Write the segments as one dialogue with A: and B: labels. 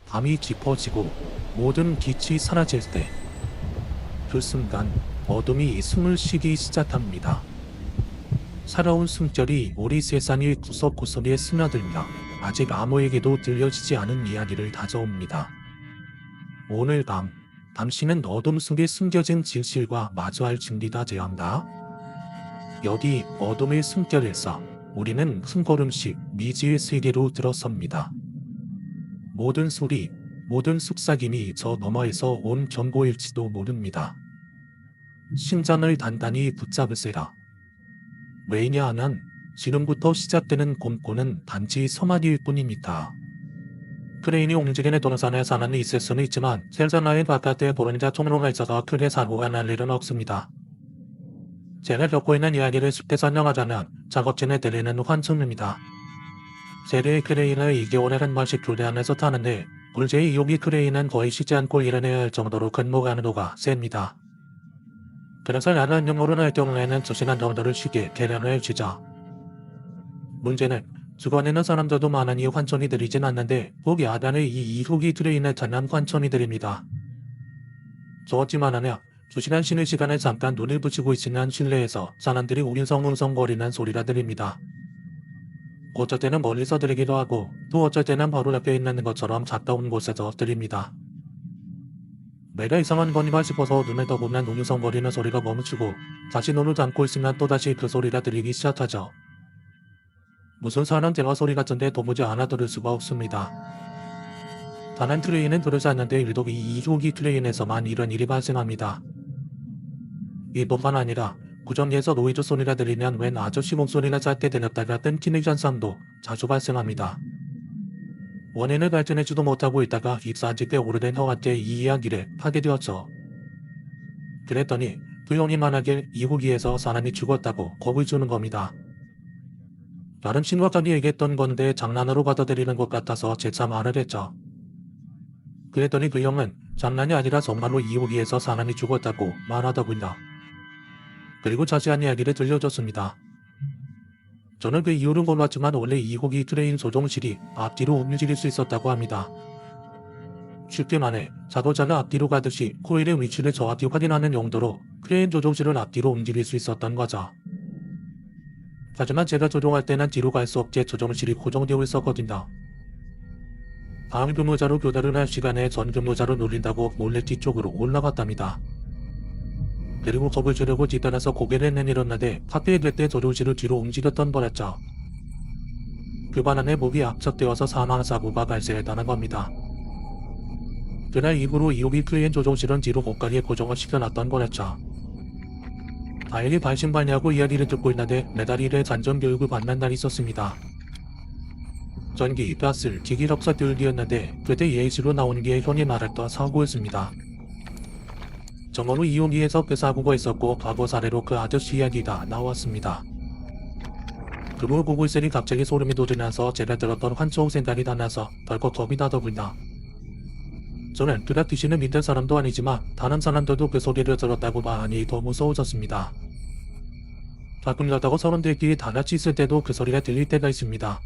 A: 밤이 짚어지고 모든 빛이 사라질 때, 그 순간 어둠이 숨을 쉬기 시작합니다. 살아온 숨결이 우리 세상의 구석구석에 스며들며 아직 아무에게도 들려지지 않은 이야기를 다져옵니다. 오늘 밤, 당신은 어둠 속에 숨겨진 진실과 마주할 준비가 되어 한다. 여기 어둠의 숨결에서 우리는 한 걸음씩 미지의 세계로 들어섭니다. 모든 소리, 모든 속삭임이 저 너머에서 온 경고일지도 모릅니다. 심장을 단단히 붙잡으세요. 왜냐하면 지금부터 시작되는 공포는 단지 서만일 뿐입니다. 크레인이 움직이는 동산에 사람이 있을 수는 있지만 셀자나의 바깥에 보행자 통로가 있어서 크게 사고가 날 일은 없습니다. 제가 겪고 있는 이야기를 쉽게 설명하자면 작업진에 들리는 환청입니다. 세대의 크레인을 2개월에 한 번씩 교대하면서 타는데 불제의 이용이 크레인은 거의 쉬지 않고 일해내야 할 정도로 근무 강도가 셉니다. 그래서 야간 영어를 할 경우에는 2시간 정도를 쉬게 계량을 주죠. 문제는 주변에는 사람들도 많으니 환청이 들리진 않는데 꼭 야간에 이 이후기 트레인에 타는 환청이 들립니다. 저었지만 하냐 2시간 쉬는 시간에 잠깐 눈을 붙이고 있으면 실내에서 사람들이 웅성웅성거리는 소리가 들립니다. 어쩔 때는 멀리서 들리기도 하고 또 어쩔 때는 바로 옆에 있는 것처럼 가까운 곳에서 들립니다. 내가 이상한 건가 싶어서 눈을 떠보면 웅성거리는 소리가 멈추고 다시 눈을 감고 있으면 또다시 그 소리가 들리기 시작하죠. 무슨 사람 대화 소리 같은데 도무지 알아들을 수가 없습니다. 다른 트레인은 그러지 않는데 유독 이 2호기 트레인에서만 이런 일이 발생합니다. 이뿐만 아니라 구정리에서 노이즈 소리가 들리면 웬 아저씨 목소리가 짧게 들렸다가 끊기는 현상도 자주 발생합니다. 원인을 발견하지도 못하고 있다가 입사한 지 꽤 오래된 형한테 이 이야기를 하게 되었죠. 그랬더니 그 형이 말하길 2호기에서 사람이 죽었다고 겁을 주는 겁니다. 나름 심각하게 얘기했던 건데 장난으로 받아들이는 것 같아서 재차 말을 했죠. 그랬더니 그 형은 장난이 아니라 정말로 2호기에서 사람이 죽었다고 말하더군요. 그리고 자세한 이야기를 들려줬습니다. 저는 그 이유는 몰랐지만 원래 2호기 트레인 조종실이 앞뒤로 움직일 수 있었다고 합니다. 쉽게 말해 자동차가 앞뒤로 가듯이 코일의 위치를 정확히 확인하는 용도로 크레인 조종실을 앞뒤로 움직일 수 있었던 거죠. 하지만 제가 조종할 때는 뒤로 갈 수 없게 조종실이 고정되어 있었거든요. 다음 근무자로 교대를 할 시간에 전 근무자로 놀린다고 몰래 뒤쪽으로 올라갔답니다. 그리고 겁을 주려고 뒤따라서 고개를 내밀었는데 하필 그때 조종실을 뒤로 움직였던 거였죠. 그 바람에 목이 압착되어서 사망사고가 발생했다는 겁니다. 그날 이후로 2호기 크레인 조종실은 뒤로 고가리에 고정을 시켜놨던 거였죠. 다행히 발신발리하고 이야기를 듣고 있는데 매달 1회 잔전 교육을 받는 날이 있었습니다. 전기, 가스, 기기 럭사 들기였는데 그때 예시로 나오는 게 형이 말했던 사고였습니다. 정말 2호기에서 그 사고가 있었고 과거 사례로 그 아저씨 이야기가 나왔습니다. 그걸 보고 있으니 갑자기 소름이 돋으면서 제가 들었던 환청 생각이 나서 덜컥 겁이 나더군요. 저는 그닥 귀신을 믿는 사람도 아니지만 다른 사람들도 그 소리를 들었다고 하니 더 무서워졌습니다. 가끔 가다가 서른들끼리 다같이 있을 때도 그 소리가 들릴 때가 있습니다.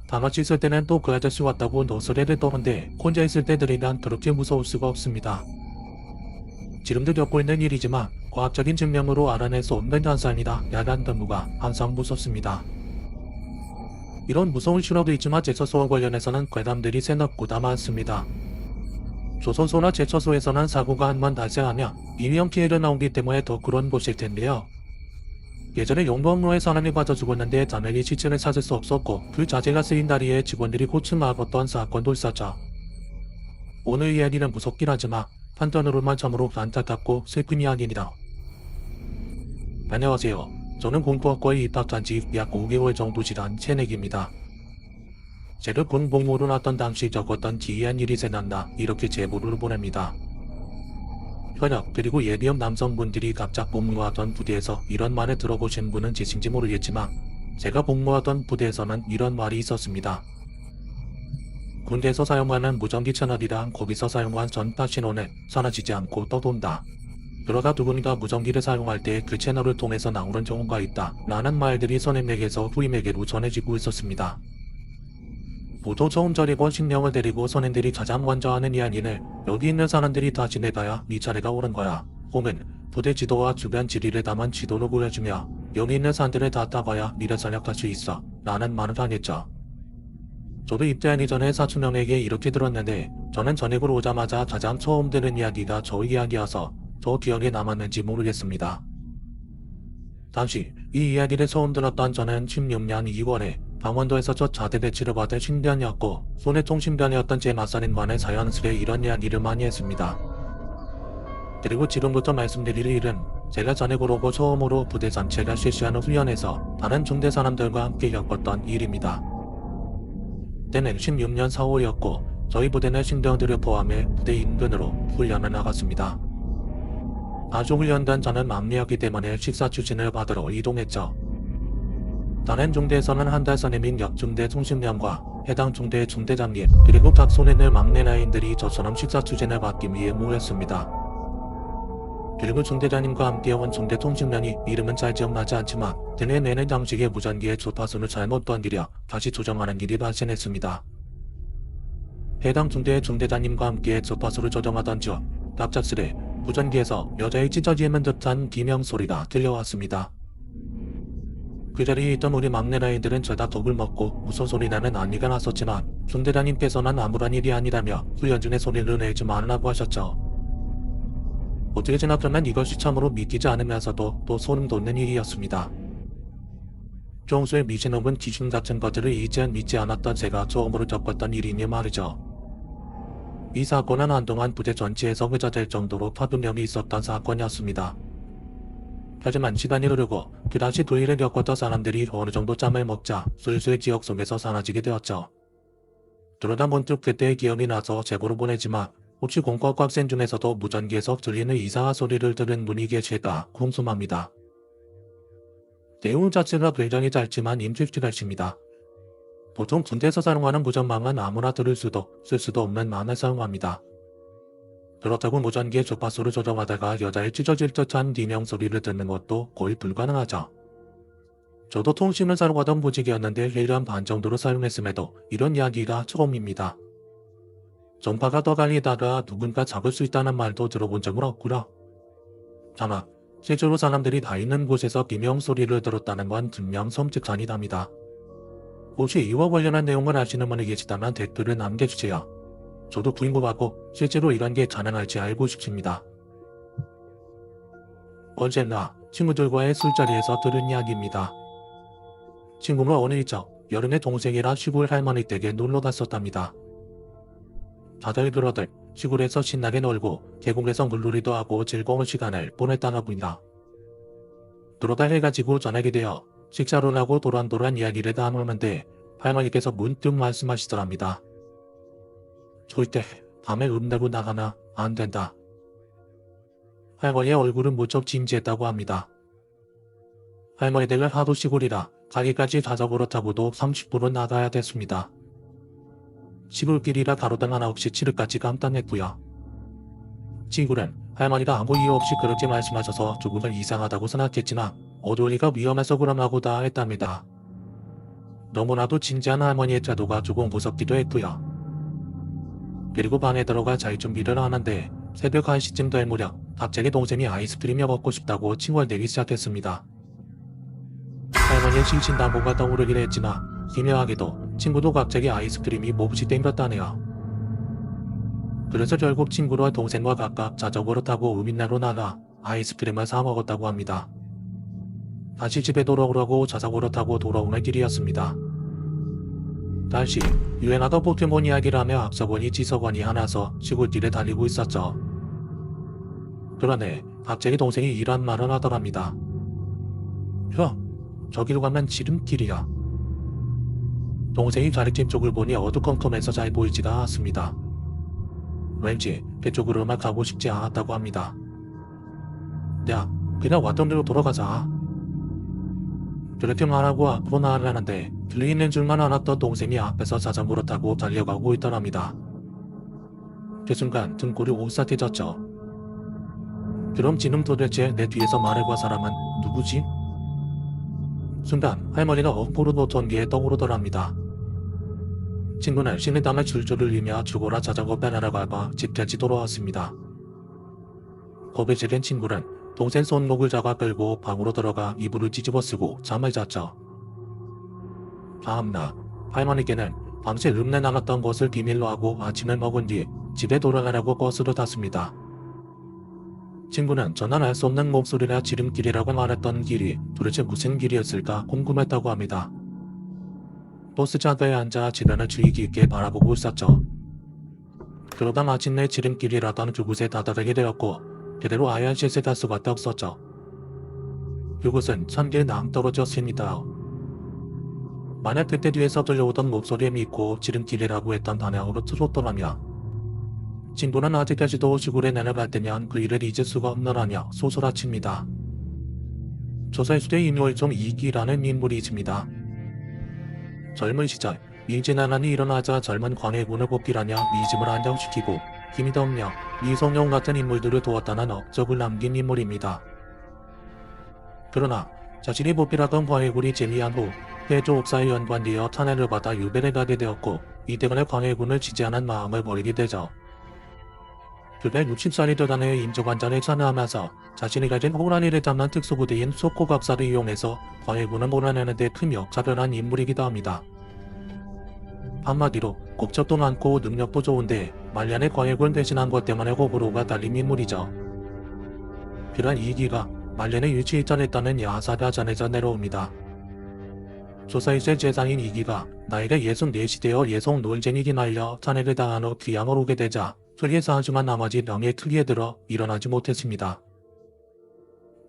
A: 다같이 있을 때는 또 그 아저씨 왔다고 노소리를 떠는데 혼자 있을 때 들리면 그렇게 무서울 수가 없습니다. 지금도 겪고 있는 일이지만 과학적인 증명으로 알아낼 수 없는 현상이라 야간 근무가 항상 무섭습니다. 이런 무서운 실험도 있지만 제철소와 관련해서는 괴담들이 생각보다 많습니다. 조선소나 제철소에서는 사고가 한 번 발생하면 인명 피해가 나오기 때문에 더 그런 곳일 텐데요. 예전에 용도항로에 사람이 빠져 죽었는데 자네이 시체를 찾을 수 없었고 그 자재가 쓰인 다리에 직원들이 고침 막았던 사건도 있었죠. 오늘 이야기는 무섭긴 하지만 한편으로만 참으로 안타깝고 슬픈 이야기입니다. 안녕하세요. 저는 공포학과에 입학한 지 약 5개월 정도 지난 새내기입니다. 제가 군 복무로 났던 당시 겪었던 기이한 일이 생각나 이렇게 제보를 보냅니다. 현역 그리고 예비역 남성분들이 각자 복무하던 부대에서 이런 말을 들어보신 분은 계신지 모르겠지만 제가 복무하던 부대에서는 이런 말이 있었습니다. 군대에서 사용하는 무전기 채널이랑 거기서 사용한 전파 신호는 사라지지 않고 떠돈다. 그러다 누군가 무전기를 사용할 때 그 채널을 통해서 나오는 경우가 있다. 라는 말들이 선임에게서 후임에게로 전해지고 있었습니다. 모두 소음절이고 식량을 데리고 선인들이 가장 먼저 하는 이야기는 여기 있는 사람들이 다 지내봐야 네 차례가 오른 거야. 혹은 부대 지도와 주변 지리를 담은 지도를 보여주며 여기 있는 산들을 다 따봐야 니를 전략할 수 있어 라는 말을 하겠죠. 저도 입대하기 전에 사촌형에게 이렇게 들었는데 저는 전역으로 오자마자 가장 처음 들은 이야기가 저 이야기여서 더 기억에 남았는지 모르겠습니다. 당시 이 이야기를 처음 들었던 저는 16년 2월에 강원도에서 첫 자대대 치료받을 신변이었고 손해통신변이었던 제 맞살인과는 자연스레 이런 이야기를 많이 했습니다. 그리고 지금부터 말씀드릴 일은 제가 전역으로 오고 처음으로 부대 전체가 실시하는 훈련에서 다른 중대 사람들과 함께 겪었던 일입니다. 때는 16년 4월이었고 저희 부대는 신병들을 포함해 부대 인근으로 훈련을 나갔습니다. 아주 훈련된 저는 막내였기 때문에 식사 추진을 받으러 이동했죠. 다른 중대에서는 한 달 선임인 역중대 통신병과 해당 중대의 중대장님 그리고 각 소년들 막내 라인들이 저처럼 식사 추진을 받기 위해 모였습니다. 그리고 중대장님과 함께 온 중대 통신병이 이름은 잘 기억나지 않지만 등에 내는 장식의 무전기의 주파수를 잘못 던지려 다시 조정하는 일이 발생했습니다. 해당 중대의 중대장님과 함께 주파수를 조정하던 중 갑작스레 무전기에서 여자의 찢어지는 듯한 비명 소리가 들려왔습니다. 그 자리에 있던 우리 막내 라인들은 죄다 독을 먹고 무슨 소리 나는 난리가 났었지만 중대장님께서는 아무런 일이 아니라며 훈련 중에 소리를 내지 말라고 하셨죠. 어떻게 생각하면 이것이 참으로 믿기지 않으면서도 또 소름 돋는 일이었습니다. 평소에 미신업은 귀신 같은 것들을 이젠 믿지 않았던 제가 처음으로 겪었던 일이니 말이죠. 이 사건은 한동안 부대 전체에서 회자될 정도로 파급력이 있었던 사건이었습니다. 하지만 시간이 흐르고 그다시 그 일을 겪었던 사람들이 어느 정도 짬을 먹자 슬슬 기억 속에서 사라지게 되었죠. 그러다 문득 그때의 기억이 나서 제보를 보내지만 혹시 공과과 학생 중에서도 무전기에서 들리는 이상한 소리를 들은 분이 계실까 궁금합니다. 내용 자체가 굉장히 짧지만 임직실하십니다. 보통 군대에서 사용하는 무전망은 아무나 들을 수도 쓸 수도 없는 망을 사용합니다. 그렇다고 무전기의 주파수를 조정하다가 여자의 찢어질 듯한 비명 소리를 듣는 것도 거의 불가능하죠. 저도 통신을 사용하던 보직이었는데 1년 반 정도로 사용했음에도 이런 이야기가 처음입니다. 전파가 더 갈리다가 누군가 잡을 수 있다는 말도 들어본 적은 없구나. 다만 실제로 사람들이 다 있는 곳에서 비명 소리를 들었다는 건 분명 섬뜩하니답니다. 혹시 이와 관련한 내용을 아시는 분이 계시다면 댓글을 남겨주세요. 저도 궁금하고 실제로 이런 게 가능할지 알고 싶습니다. 언제나 친구들과의 술자리에서 들은 이야기입니다. 친구는 어느 일적 여름에 동생이랑 시골 할머니 댁에 놀러 갔었답니다. 다들 그러들 시골에서 신나게 놀고 계곡에서 물놀이도 하고 즐거운 시간을 보냈다나 봅니다. 그러다 해가 지고 저녁이 되어 식사를 하고 도란도란 이야기를 나누는데 할머니께서 문득 말씀하시더랍니다. 절대 밤에 내고 나가나 안 된다. 할머니의 얼굴은 무척 진지했다고 합니다. 할머니 댁은 하도 시골이라 가기까지 자전거로 타고도 30분은 나가야 됐습니다. 시골길이라 가로등 하나 없이 칠흑같이 간단했고요. 친구는 할머니가 아무 이유 없이 그렇게 말씀하셔서 조금은 이상하다고 생각했지만 어두우니까 위험해서 그러라고 다 했답니다. 너무나도 진지한 할머니의 태도가 조금 무섭기도 했고요. 그리고 방에 들어가 잘 준비를 하는데 새벽 1시쯤 될 무렵 갑자기 동생이 아이스크림이 먹고 싶다고 칭얼대기 시작했습니다. 할머니의 신신당부가 떠오르긴 했지만 기묘하게도 친구도 갑자기 아이스크림이 몹시 땡겼다네요. 그래서 결국 친구와 동생과 각각 자전거를 타고 우민나로 나가 아이스크림을 사 먹었다고 합니다. 다시 집에 돌아오려고 자전거를 타고 돌아오는 길이었습니다. 다시 유행하던 포켓몬 이야기를 하며 악서권이 지서권이 하나서 시골길에 달리고 있었죠. 그러네 갑자기 동생이 이런 말을 하더랍니다. 형, 저기로 가면 지름길이야. 동생이 가리킨 쪽을 보니 어두컴컴해서 잘 보이지가 않았습니다. 왠지 그쪽으로만 가고 싶지 않았다고 합니다. 야, 그냥 왔던 데로 돌아가자. 그렇게 말하고 앞으로 나아가는데 들리는 줄만 알았던 동생이 앞에서 자전거를 타고 달려가고 있더랍니다. 그 순간 등골이 오싹해졌죠. 그럼 지금 도대체 내 뒤에서 말을 걸 사람은 누구지? 순간 할머니가 엄포로 놓던 게 떠오르더랍니다. 친구는 신의 땅을 줄줄을 이며 죽어라 자전거 빼내려가봐 집까지 돌아왔습니다. 겁에 질린 친구는 동생 손목을 잡아 끌고 방으로 들어가 이불을 뒤집어 쓰고 잠을 잤죠. 다음날 할머니께는 밤새 읍내 나갔던 것을 비밀로 하고 아침을 먹은 뒤 집에 돌아가려고 버스를 탔습니다. 친구는 전날 알 수 없는 목소리라 지름길이라고 말했던 길이 도대체 무슨 길이었을까 궁금했다고 합니다. 버스 좌석에 앉아 주변을 주의 깊게 바라보고 있었죠. 그러다 마침내 지름길이라던 그곳에 다다르게 되었고 제대로 아야 셋에 갈 수밖에 없었죠. 그곳은 천길 낭떠러졌습니다. 만약 그때 뒤에서 들려오던 목소리에 믿고 지름길이라고 했던 방향으로 틀었더라면 친구는 아직까지도 시골에 내려갈 때면 그 일을 잊을 수가 없노라며 소설하칩니다. 조선시대 인물 중 이기라는 인물이 있습니다. 젊은 시절 미진난란이 일어나자 젊은 광해군을 복귀하며 미짐을 안정시키고 힘이 덕며 이성룡 같은 인물들을 도왔다는 업적을 남긴 인물입니다. 그러나 자신이 보필하던 광해군이 재미한 후 태조 옥사에 연관되어 탄핵을 받아 유배를 가게 되었고 이 때문에 광해군을 지지하는 마음을 버리게 되죠. 그가 60살이 되던 해에 임종환전에 참여하면서 자신이 가진 호란이를 담는 특수부대인 속고갑사를 이용해서 광해군을 몰아내는 데 큰 역할을 한 인물이기도 합니다. 한마디로 국적도 많고 능력도 좋은데 말년에 광해군 대신한 것 때문에 호불호가 달린 인물이죠. 그런 이기가 말년에 유치일전했다는 야사가 전해져 내려옵니다. 조사일제 재상인 이기가 나이가 64시 되어 예송 놀쟁이기 날려 탄핵을 당한 후 귀양을 오게 되자 틀리에서 하지만 나머지 명예 틀리에 들어 일어나지 못했습니다.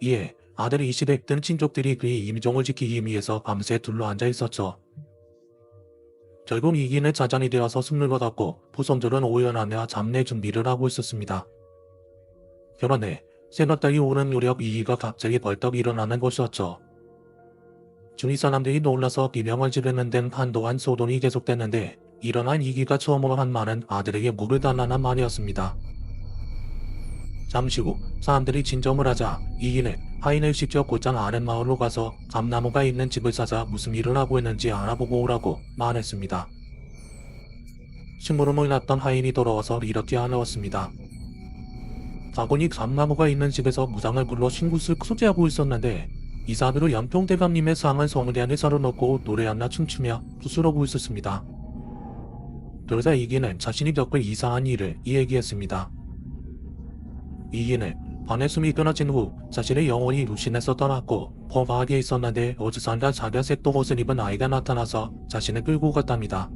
A: 이에 아들이 이시됐던 친족들이 그의 임종을 지키기 위해서 밤새 둘러앉아 있었죠. 결국 이기는 자전이 되어서 숨을 거뒀고 부성들은 오연하며 잡내 준비를 하고 있었습니다. 결혼해 새벽달이 오는 무렵 이기가 갑자기 벌떡 일어나는 것이었죠. 주위 사람들이 놀라서 비명을 지르는 데는 한동안 소동이 계속됐는데 일어난 이기가 처음으로 한 말은 아들에게 물을 달라는 말이었습니다. 잠시 후 사람들이 진정을 하자 이기는 하인을 직접 곧장 아랫 마을로 가서 감나무가 있는 집을 찾아 무슨 일을 하고 있는지 알아보고 오라고 말했습니다. 심부름을 났던 하인이 돌아와서 이렇게 알아왔습니다. 가군이 감나무가 있는 집에서 무당을 불러 신굿을 소지하고 있었는데 이사비로 연평대감님의 상을 성대 안에 사려놓고 노래 하나 춤추며 부스러고 있었습니다. 그러자 이기는 자신이 겪을 이상한 일을 이야기했습니다. 이기는 밤에 숨이 끊어진 후 자신의 영혼이 루신에서 떠났고 범하게 있었는데 어디선가 자갈색 옷을 입은 아이가 나타나서 자신을 끌고 갔답니다.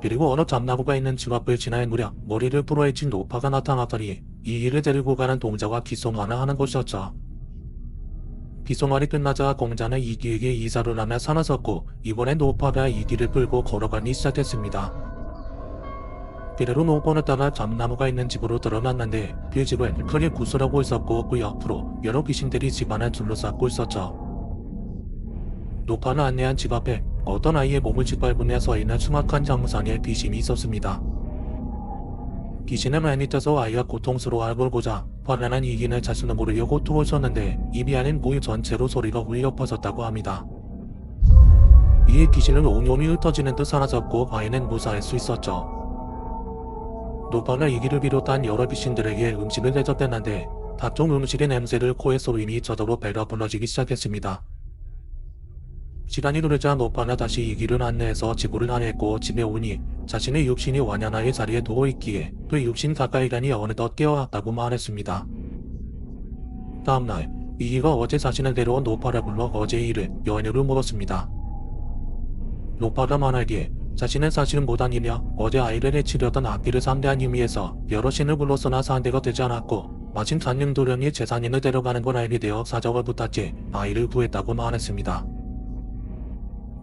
A: 그리고 어느 잡나무가 있는 집 앞을 지날 무렵 머리를 풀어헤친 노파가 나타나더니 이기를 데리고 가는 동자와 귓속말을 하는 것이었죠. 귓속말이 끝나자 공자는 이기에게 이사를 하며 사라졌고 이번엔 노파가 이기를 끌고 걸어가기 시작했습니다. 그대로 노파를 따라 잡나무가 있는 집으로 들어갔는데 그 집은 크게 구슬하고 있었고 그 옆으로 여러 귀신들이 집안을 둘러싸고 있었죠. 노파는 안내한 집 앞에 어떤 아이의 몸을 짓밟으며 서있는 숭악한 장상에 귀신이 있었습니다. 귀신은 많이 떠서 아이가 고통스러워할 걸 보자 화난한 이기는 자신을 모르려 고통을 쳤는데 입이 아닌 모유 전체로 소리가 울려 퍼졌다고 합니다. 이에 귀신은 온몸이 흩어지는 듯 사라졌고 아이는 무사할 수 있었죠. 노파는 이기를 비롯한 여러 귀신들에게 음식을 대접했는데 각종 음식의 냄새를 코에 소림이 저절로 배가 불러지기 시작했습니다. 시간이 흐르자 노파는 다시 이기를 안내해서 지구를 안했고 집에 오니 자신의 육신이 완연하게 자리에 누워있기에 그 육신 가까이 가니 어느덧 깨어났다고 말했습니다. 다음날 이기가 어제 자신을 데려온 노파를 불러 어제의 일을 연유를 물었습니다. 노파가 말하기에 자신은 사실은 못한이며 어제 아이를 해치려던 악기를 상대한 의미에서 여러 신을 불렀으나 상대가 되지 않았고 마침 잔영도련이 제산인을 데려가는 걸 알게 되어 사정을 부탁해 아이를 구했다고 말했습니다.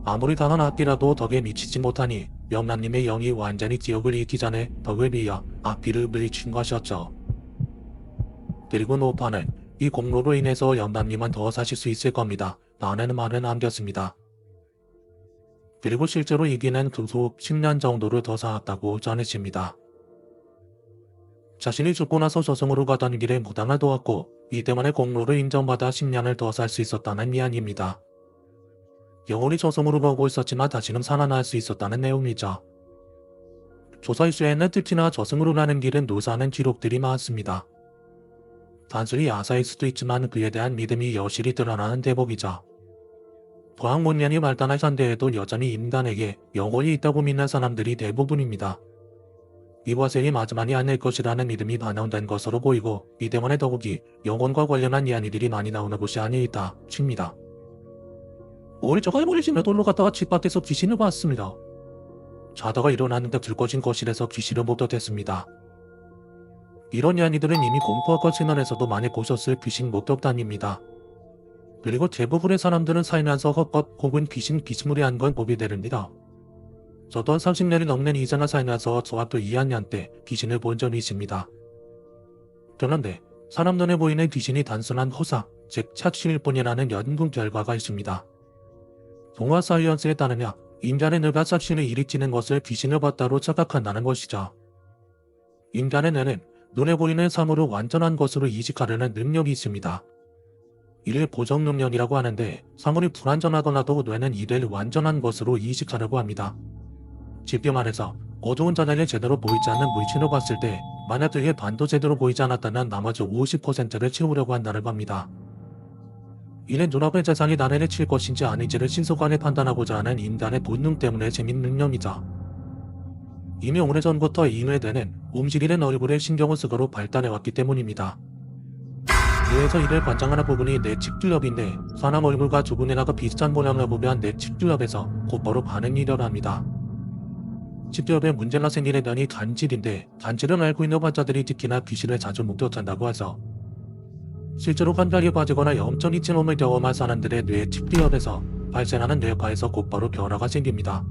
A: 아무리 강한 악기라도 덕에 미치지 못하니 명란님의 영이 완전히 기억을 잃기 전에 덕을 비어 악기를 물리친 것이었죠. 그리고 노파는 이 공로로 인해서 명란님은 더 사실 수 있을 겁니다. 라는 말을 남겼습니다. 그리고 실제로 이기는 그 후 10년 정도를 더 살았다고 전해집니다. 자신이 죽고 나서 저승으로 가던 길에 무당을 도왔고 이 때문에 공로를 인정받아 10년을 더 살 수 있었다는 이야기입니다. 영혼이 저승으로 가고 있었지만 다시는 살아날 수 있었다는 내용이죠. 조사 이슈에는 특히나 저승으로 가는 길은 노사하는 기록들이 많습니다. 단순히 야사일 수도 있지만 그에 대한 믿음이 여실히 드러나는 대목이죠. 과학문명이 발달한 현대에도 여전히 인간에게 영혼이 있다고 믿는 사람들이 대부분입니다. 이과생이 마지막이 아닐 것이라는 믿음이 반영된 것으로 보이고 이 때문에 더욱이 영혼과 관련한 이야기들이 많이 나오는 곳이 아니있다 싶니다. 우리 저가이머리 집에 놀러 갔다가 집 밖에서 귀신을 봤습니다. 자다가 일어났는데 불 꺼진 거실에서 귀신을 목격했습니다. 이런 이야기들은 이미 공포학과 채널에서도 많이 보셨을 귀신 목격단입니다. 그리고 대부분의 사람들은 살면서 헛것 혹은 귀신무리한 건 보게 됩니다. 저도 30년이 넘는 이상을 살면서 저학교 2학년 때 귀신을 본 적이 있습니다. 그런데 사람 눈에 보이는 귀신이 단순한 허사, 즉 착신일 뿐이라는 연구 결과가 있습니다. 동화 사이언스에 따르면 인간의 뇌가 착신을 일으키는 것을 귀신을 봤다로 착각한다는 것이죠. 인간의 뇌는 눈에 보이는 사물을 완전한 것으로 이식하려는 능력이 있습니다. 이를 보정 능력이라고 하는데 사물이 불완전하더라도 뇌는 이를 완전한 것으로 이식하려고 합니다. 쉽게 말해서 어두운 자장에 제대로 보이지 않는 물체를 봤을 때 만약 그게 반도 제대로 보이지 않았다면 나머지 50%를 채우려고 한다는 겁니다. 이는 눈앞의 세상이 나래를 칠 것인지 아닌지를 신속하게 판단하고자 하는 인간의 본능 때문에 생긴 능력이죠. 이미 오래전부터 이 뇌는 움직이는 얼굴에 신경을 쓰도록 발달해왔기 때문입니다. 뇌에서 이를 관장하는 부분이 뇌측두엽인데 사람 얼굴과 주근이나가 비슷한 모양을 보면 뇌측두엽에서 곧바로 반응이 일어납니다. 측두엽에 문제가 생기는 면이 간질인데 간질을 앓고 있는 환자들이 특히나 귀신을 자주 목격한다고 하죠. 실제로 환각에 빠지거나 염증이 찌놈을 경험한 사람들의 뇌 측두엽에서 발생하는 뇌파에서 곧바로 변화가 생깁니다.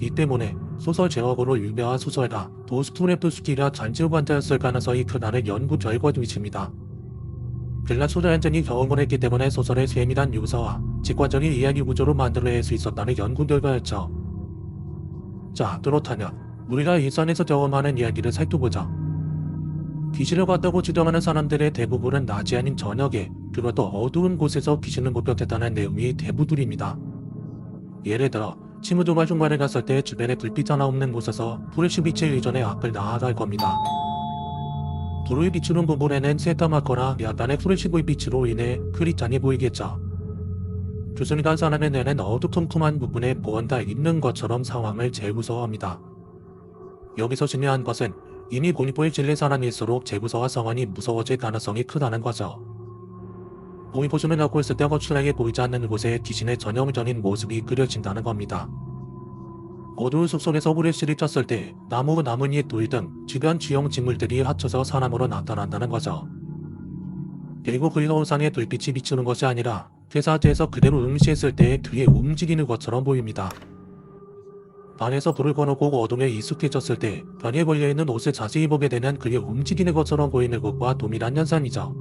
A: 이 때문에 소설 제목으로 유명한 소설가 도스토옙스키가 간질 환자였을 가능성이 크다는 연구 결과도 있습니다. 글라소드 앤전이 경험을 했기 때문에 소설의 세밀한 묘사와 직관적인 이야기 구조로 만들어낼 수 있었다는 연구 결과였죠. 자, 그렇다면 우리가 일상에서 경험하는 이야기를 살펴보자. 귀신을 봤다고 주장하는 사람들의 대부분은 낮이 아닌 저녁에 그것도 어두운 곳에서 귀신을 목격했다는 내용이 대부분입니다. 예를 들어 치무조가 흉관에 갔을 때 주변에 불빛 하나 없는 곳에서 프레시 빛의 의존에 앞을 나아갈 겁니다. 도로에 비추는 부분에는 새까맣거나 약간의 프레시 불빛으로 인해 흐릿하게 보이겠죠. 교수니까 사람의 뇌는 어두컴컴한 부분에 뭔가 있는 것처럼 상황을 재구성합니다. 여기서 중요한 것은 이미 공포에 질린 사람일수록 재구성화 상황이 무서워질 가능성이 크다는 거죠. 공포심을 갖고 있을 때 거칠하게 보이지 않는 곳에 귀신의 전형적인 모습이 그려진다는 겁니다. 어두운 숲속에서 후레쉬를 켰을 때 나무, 나뭇잎, 돌 등 주변 주형 식물들이 합쳐서 사람으로 나타난다는 거죠. 그리고 그 영상에 불빛이 비추는 것이 아니라 그 상태에서 그대로 응시했을 때 그게 움직이는 것처럼 보입니다. 방에서 불을 꺼놓고 어둠에 익숙해졌을 때 벽에 걸려있는 옷을 자세히 보게 되면 그게 움직이는 것처럼 보이는 것과 동일한 현상이죠.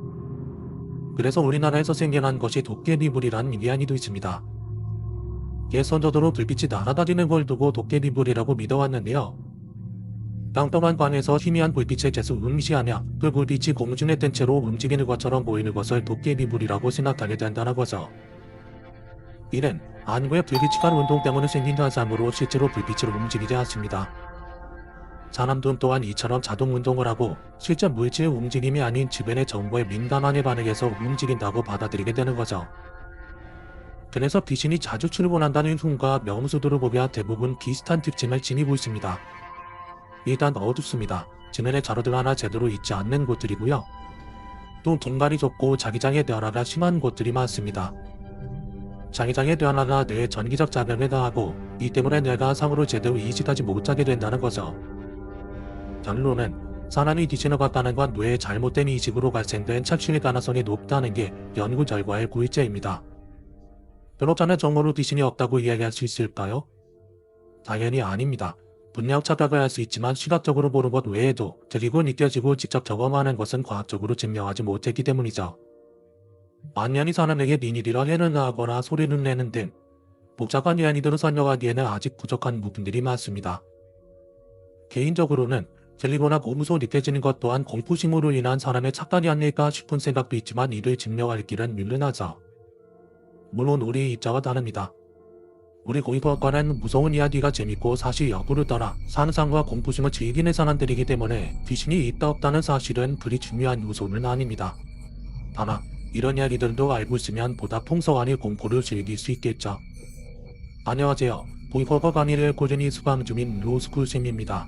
A: 그래서 우리나라에서 생겨난 것이 도깨비불이라는 이야기도 있습니다. 예선저대로 불빛이 날아다니는 걸 두고 도깨비불이라고 믿어왔는데요. 깜깜한 방에서 희미한 불빛을 계속 응시하며 그 불빛이 공중에 뜬 채로 움직이는 것처럼 보이는 것을 도깨비불이라고 생각하게 된다는 거죠. 이는 안구의 불규칙한 운동 때문에 생긴 현상으로 실제로 불빛으로 움직이지 않습니다. 사람들 또한 이처럼 자동 운동을 하고 실제 물질의 움직임이 아닌 주변의 정보에 민감하게 반응해서 움직인다고 받아들이게 되는 거죠. 그래서 귀신이 자주 출몰한다는 흉과 명수들을 보면 대부분 비슷한 특징을 지니고 있습니다. 일단 어둡습니다. 주변에 자료들 하나 제대로 있지 않는 곳들이고요. 또 공간이 좁고 자기장의 변화가 심한 곳들이 많습니다. 자기장의 변화가 뇌에 전기적 작용을 가하고 이 때문에 뇌가 상으로 제대로 이식하지 못하게 된다는 거죠. 결론은 사람이 귀신을 봤다는 건 뇌의 잘못된 이식으로 발생된 착신의 가능성이 높다는 게 연구 결과의 고의제입니다. 그렇다면 정말로 귀신이 없다고 이야기할 수 있을까요? 당연히 아닙니다. 분명 착각을 할 수 있지만 시각적으로 보는 것 외에도 그리고 느껴지고 직접 경험하는 것은 과학적으로 증명하지 못했기 때문이죠. 만년이 사람에게 비닐이라 해를 나거나 소리를 내는 등 복잡한 이야기들을 설명하기에는 아직 부족한 부분들이 많습니다. 개인적으로는 들리거나 무서워 느껴지는 것 또한 공포심으로 인한 사람의 착각이 아닐까 싶은 생각도 있지만 이를 증명할 길은 미련하죠. 물론 우리 입장은 다릅니다. 우리 공포학과는 무서운 이야기가 재밌고 사실 역부를 따라 상상과 공포심을 즐기는 사람들이기 때문에 귀신이 있다 없다는 사실은 그리 중요한 요소는 아닙니다. 다만 이런 이야기들도 알고 있으면 보다 풍성하게 공포를 즐길 수 있겠죠. 안녕하세요. 공포학과 강의를 꾸준히 수강 중인 로스쿨쌤입니다.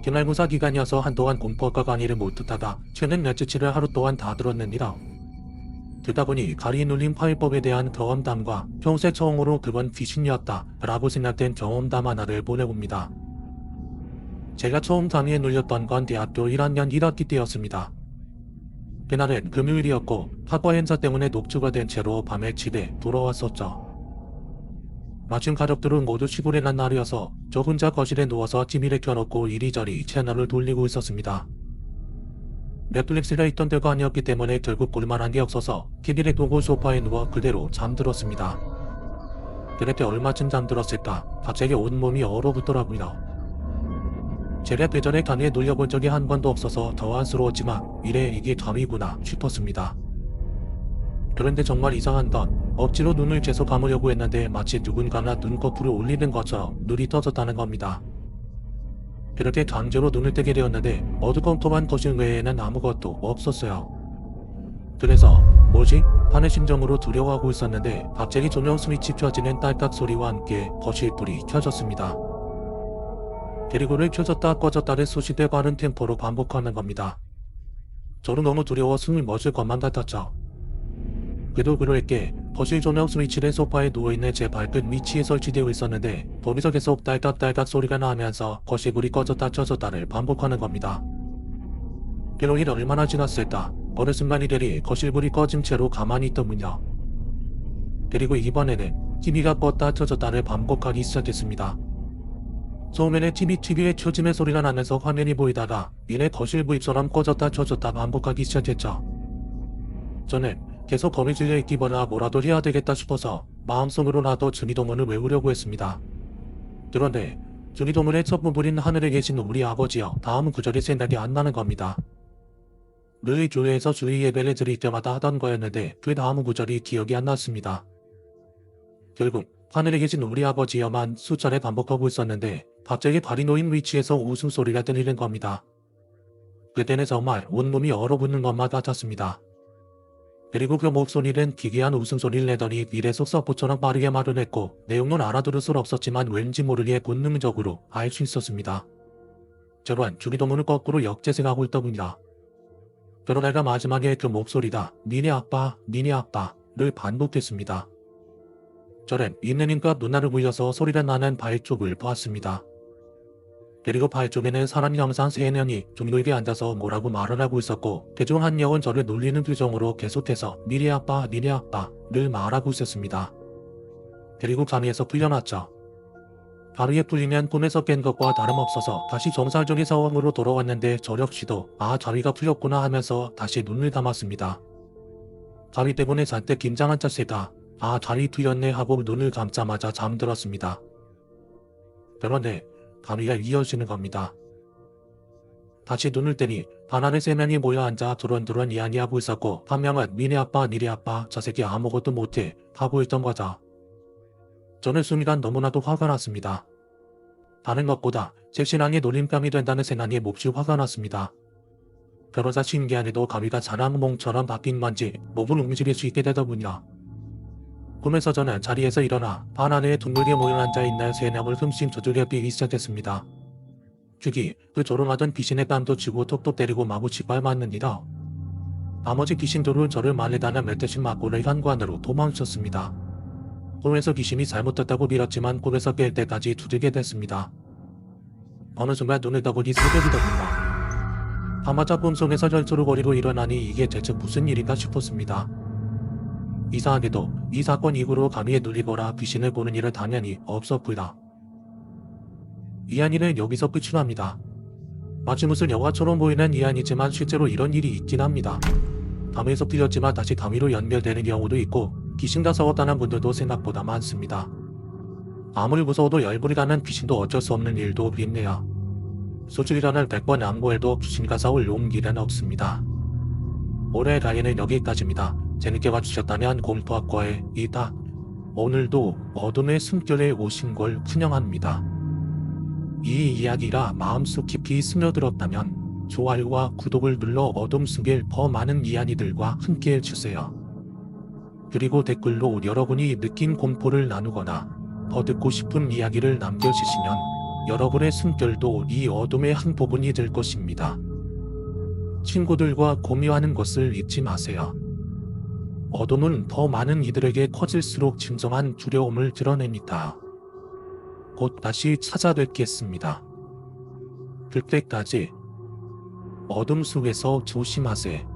A: 기말고사 기간이어서 한동안 공포학과 강의를 못 듣다가 최근 며칠치를 하루 동안 다 들었는데요. 듣다 보니 가리 눌림 파일법에 대한 경험담과 평생 처음으로 그건 귀신이었다 라고 생각된 경험담 하나를 보내봅니다. 제가 처음 강의에 눌렸던 건 대학교 1학년 1학기 때였습니다. 그날은 금요일이었고 학과 행사 때문에 녹초가 된 채로 밤에 집에 돌아왔었죠. 마침 가족들은 모두 시골에 간 날이어서 저 혼자 거실에 누워서 TV를 켜놓고 이리저리 채널을 돌리고 있었습니다. 넷플릭스가 있던 때가 아니었기 때문에 결국 볼만한 게 없어서 TV를 끄고 소파에 누워 그대로 잠들었습니다. 그렇게 얼마쯤 잠들었을까 갑자기 온몸이 얼어붙더라고요. 제가 그전에 강의에 눌려본 적이 한 번도 없어서 더 안쓰러웠지만 이래 이게 감이구나 싶었습니다. 그런데 정말 이상한 건 억지로 눈을 계속 감으려고 했는데 마치 누군가가 눈꺼풀을 올리는 것처럼 눈이 떠졌다는 겁니다. 그렇게 강제로 눈을 뜨게 되었는데 어두컴컴한 거실 외에는 아무것도 없었어요. 그래서 뭐지? 하는 심정으로 두려워하고 있었는데 갑자기 조명 스위치 켜지는 딸깍 소리와 함께 거실 불이 켜졌습니다. 그리고를 켜졌다 꺼졌다를 수시대 빠른 템포로 반복하는 겁니다. 저는 너무 두려워 숨을 멎을 것만 같았죠. 그래도 그럴게 거실 조명 스위치는 소파에 누워있는 제 발끝 위치에 설치되어 있었는데 거기서 계속 딸깍딸깍 소리가 나면서 거실 불이 꺼졌다 켜졌다를 반복하는 겁니다. 그러길 얼마나 지났을까. 어느 순간 이들이 거실 불이 꺼진 채로 가만히 있더군요. 그리고 이번에는 TV가 껐다 켜졌다를 반복하기 시작했습니다. 처음에는 TV에 켜짐의 소리가 나면서 화면이 보이다가 이내 거실 불처럼 꺼졌다 켜졌다 반복하기 시작했죠. 저는 계속 겁이 질려 있기보다 뭐라도 해야 되겠다 싶어서 마음속으로라도 주기도문을 외우려고 했습니다. 그런데 주기도문의 첫 부분인 하늘에 계신 우리 아버지여 다음 구절이 생각이 안 나는 겁니다. 늘 교회에서 주일 예배를 드릴 때마다 하던 거였는데 그 다음 구절이 기억이 안 났습니다. 결국 하늘에 계신 우리 아버지여만 수차례 반복하고 있었는데 갑자기 발이 놓인 위치에서 웃음소리가 들리는 겁니다. 그때는 정말 온몸이 얼어붙는 것만 같았습니다. 그리고 그 목소리는 기괴한 웃음소리를 내더니 미래 속사포처럼 빠르게 말을 했고 내용은 알아들을 수 없었지만 왠지 모르게 본능적으로 알 수 있었습니다. 저는 주기도문을 거꾸로 역재생하고 있더군요. 그러다가 마지막에 그 목소리다 니네 아빠를 반복했습니다. 저는 있는 힘껏 눈알을 굴려서 소리가 나는 발 쪽을 보았습니다. 그리고 발 쪽에는 사람이 항상 세 명이 종로에게 앉아서 뭐라고 말을 하고 있었고 그중 한 명은 저를 놀리는 표정으로 계속해서 니네 아빠를 말하고 있었습니다. 그리고 잠에서 풀려났죠. 바르게 풀리면 꿈에서 깬 것과 다름없어서 다시 정상적인 상황으로 돌아왔는데 저 역시도 자리가 풀렸구나 하면서 다시 눈을 감았습니다. 자리 때문에 잔뜩 긴장한 탓일까 자리 풀렸네 하고 눈을 감자마자 잠들었습니다. 그런데 밤이가 이어지는 겁니다. 다시 눈을 뜨니 반 안에 세 명이 모여 앉아 두런두런 이야기하고 있었고 한 명은 니네 아빠 저 새끼 아무것도 못해 하고 있던 거죠. 저는 순간 너무나도 화가 났습니다. 다른 것보다 제 신앙에 놀림감이 된다는 생각에 몹시 화가 났습니다. 변호사 신기한에도 가위가 자랑몽처럼 바뀐 건지 몸을 움직일 수 있게 되더군요. 꿈에서 저는 자리에서 일어나 반 안에 둥글게 모여 앉아있는 세 명을 흠씬 두들겨 패기 시작했습니다. 그 조롱하던 귀신의 땀도 쥐고 톡톡 때리고 마구 짓밟 맞는니다. 나머지 귀신들은 저를 말리다나 몇 대씩 맞고를 현관으로 도망쳤습니다. 꿈에서 귀신이 잘못됐다고 빌었지만 꿈에서 깰 때까지 두들게 됐습니다. 어느 순간 눈을 떠보니 새벽이더군요. 밤마다 꿈속에서 혈투루거리고 일어나니 이게 대체 무슨 일인가 싶었습니다. 이상하게도 이 사건 이후로 감히에 눌리거나 귀신을 보는 일은 당연히 없었구나. 이야기는 여기서 끝이 납니다. 마치 무슨 영화처럼 보이는 이야기지만 실제로 이런 일이 있긴 합니다. 감에서 풀렸지만 다시 감위로 연결되는 경우도 있고 귀신과 싸웠다는 분들도 생각보다 많습니다. 아무리 무서워도 열불이 나는 귀신도 어쩔 수 없는 일도 있네요. 소출이라는 100번 양보해도 귀신과 싸울 용기는 없습니다. 올해 강의는 여기까지입니다. 재밌게 봐주셨다면 공포학과의 이다. 오늘도 어둠의 숨결에 오신 걸 환영합니다. 이 이야기가 마음속 깊이 스며들었다면 좋아요와 구독을 눌러 어둠 속의 더 많은 이야기들과 함께 해주세요. 그리고 댓글로 여러분이 느낀 공포를 나누거나 더 듣고 싶은 이야기를 남겨주시면 여러분의 숨결도 이 어둠의 한 부분이 될 것입니다. 친구들과 공유하는 것을 잊지 마세요. 어둠은 더 많은 이들에게 커질수록 진정한 두려움을 드러냅니다. 곧 다시 찾아뵙겠습니다. 그때까지 어둠 속에서 조심하세요.